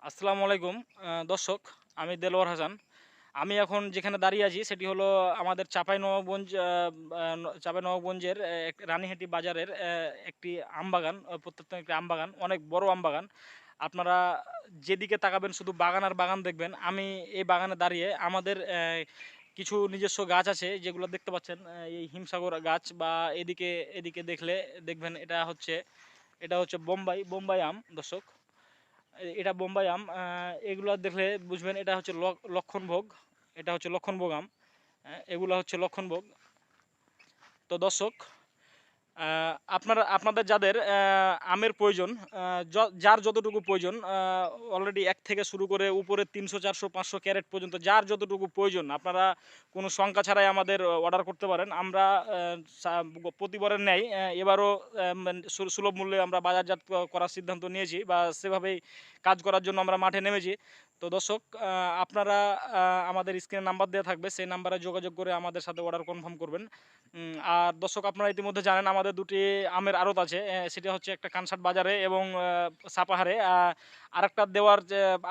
আসসালামু আলাইকুম দর্শক, আমি দেলোয়ার হাসান। আমি এখন যেখানে দাঁড়িয়ে আছি সেটি হলো আমাদের চাঁপাইনবাবগঞ্জের রানীহাটি বাজারের একটি আমবাগান, প্রত্যন্ত একটি আমবাগান, অনেক বড় আমবাগান। আপনারা যেদিকে তাকাবেন শুধু বাগান আর বাগান দেখবেন। আমি এই বাগানে দাঁড়িয়ে আমাদের কিছু নিজস্ব গাছ আছে যেগুলো দেখতে পাচ্ছেন, এই হিমসাগর গাছ বা এদিকে এদিকে দেখলে দেখবেন এটা হচ্ছে বোম্বাই আম দর্শক। এটা বোম্বাই আম। এগুলা দেখলে বুঝবেন এটা হচ্ছে লক্ষণভোগ। এটা হচ্ছে লক্ষণভোগ আম। এগুলা হচ্ছে লক্ষণভোগ। তো দর্শক, আপনাদের যাদের আমের প্রয়োজন, যার যতটুকু প্রয়োজন, অলরেডি ১ থেকে শুরু করে উপরে ৩০০, ৪০০, ৫০০ ক্যারেট পর্যন্ত যার যতটুকু প্রয়োজন আপনারা কোনো শঙ্কা ছাড়াই আমাদের অর্ডার করতে পারেন। আমরা প্রতিবারের ন্যায় এবারও সুলভ মূল্যে আমরা বাজারজাত করার সিদ্ধান্ত নিয়েছি বা সেভাবেই কাজ করার জন্য আমরা মাঠে নেমেছি। তো দর্শক, আপনারা আমাদের স্ক্রিনে নাম্বার দেওয়া থাকবে, সেই নাম্বারে যোগাযোগ করে আমাদের সাথে অর্ডার কনফার্ম করবেন। আর দর্শক, আপনারা ইতিমধ্যে জানেন আমাদের দুটি আমের আড়ত আছে। সেটা হচ্ছে একটা কানসাট বাজারে এবং সাপাহারে।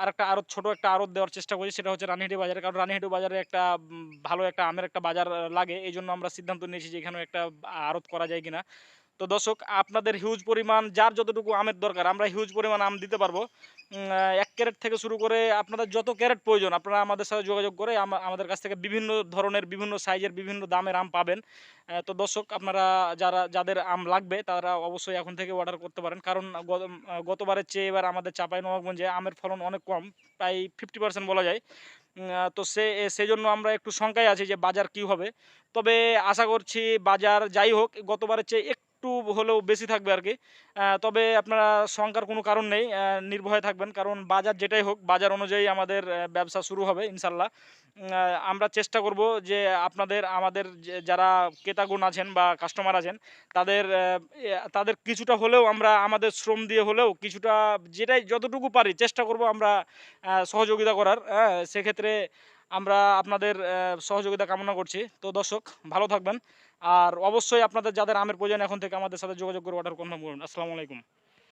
আরেকটা আড়ত, ছোট একটা আড়ত দেওয়ার চেষ্টা করি, সেটা হচ্ছে রানীহাটি বাজারে। কারণ রানীহাটি বাজারে একটা ভালো একটা আমের একটা বাজার লাগে। এই জন্য আমরা সিদ্ধান্ত নিয়েছি যে এখানেও একটা আড়ত করা যায় কিনা। তো দর্শক, আপনাদের হিউজ পরিমাণ যার যতটুকু আমের দরকার আমরা হিউজ পরিমাণ আম দিতে পারবো। ১ ক্যারেট থেকে শুরু করে আপনাদের যত ক্যারেট প্রয়োজন আপনারা আমাদের সাথে যোগাযোগ করে আমাদের কাছ থেকে বিভিন্ন ধরনের, বিভিন্ন সাইজের, বিভিন্ন দামের আম পাবেন। তো দর্শক, আপনারা যাদের আম লাগবে তারা অবশ্যই এখন থেকে অর্ডার করতে পারেন। কারণ গতবারের চেয়ে এবার আমাদের চাঁপাইনবাবগঞ্জে আমের ফলন অনেক কম, প্রায় 50% বলা যায়। তো সেজন্য আমরা একটু শঙ্কায় আছি যে বাজার কী হবে। তবে আশা করছি বাজার যাই হোক গতবারের চেয়ে একটু হলেও বেশি থাকবে আরকি। তবে আপনারা শঙ্কার কোনো কারণ নেই। নির্ভয়ে থাকবেন। কারণ বাজার যেটাই হোক বাজার অনুযায়ী আমাদের ব্যবসা শুরু হবে ইনশাল্লাহ। আমরা চেষ্টা করব যে আমাদের যারা ক্রেতাগণ আছেন বা কাস্টমার আছেন তাদের তাদের কিছুটা হলেও আমরা আমাদের শ্রম দিয়ে হলেও কিছুটা, যেটাই যতটুকু পারি চেষ্টা করব আমরা সহযোগিতা করার। সেক্ষেত্রে আমরা আপনাদের সহযোগিতা কামনা করছি। তো দর্শক, ভালো থাকবেন। আর অবশ্যই আপনাদের যাদের আমের প্রয়োজন এখন থেকে আমাদের সাথে যোগাযোগ করে অর্ডার কনফার্ম করুন। আসসালামু আলাইকুম।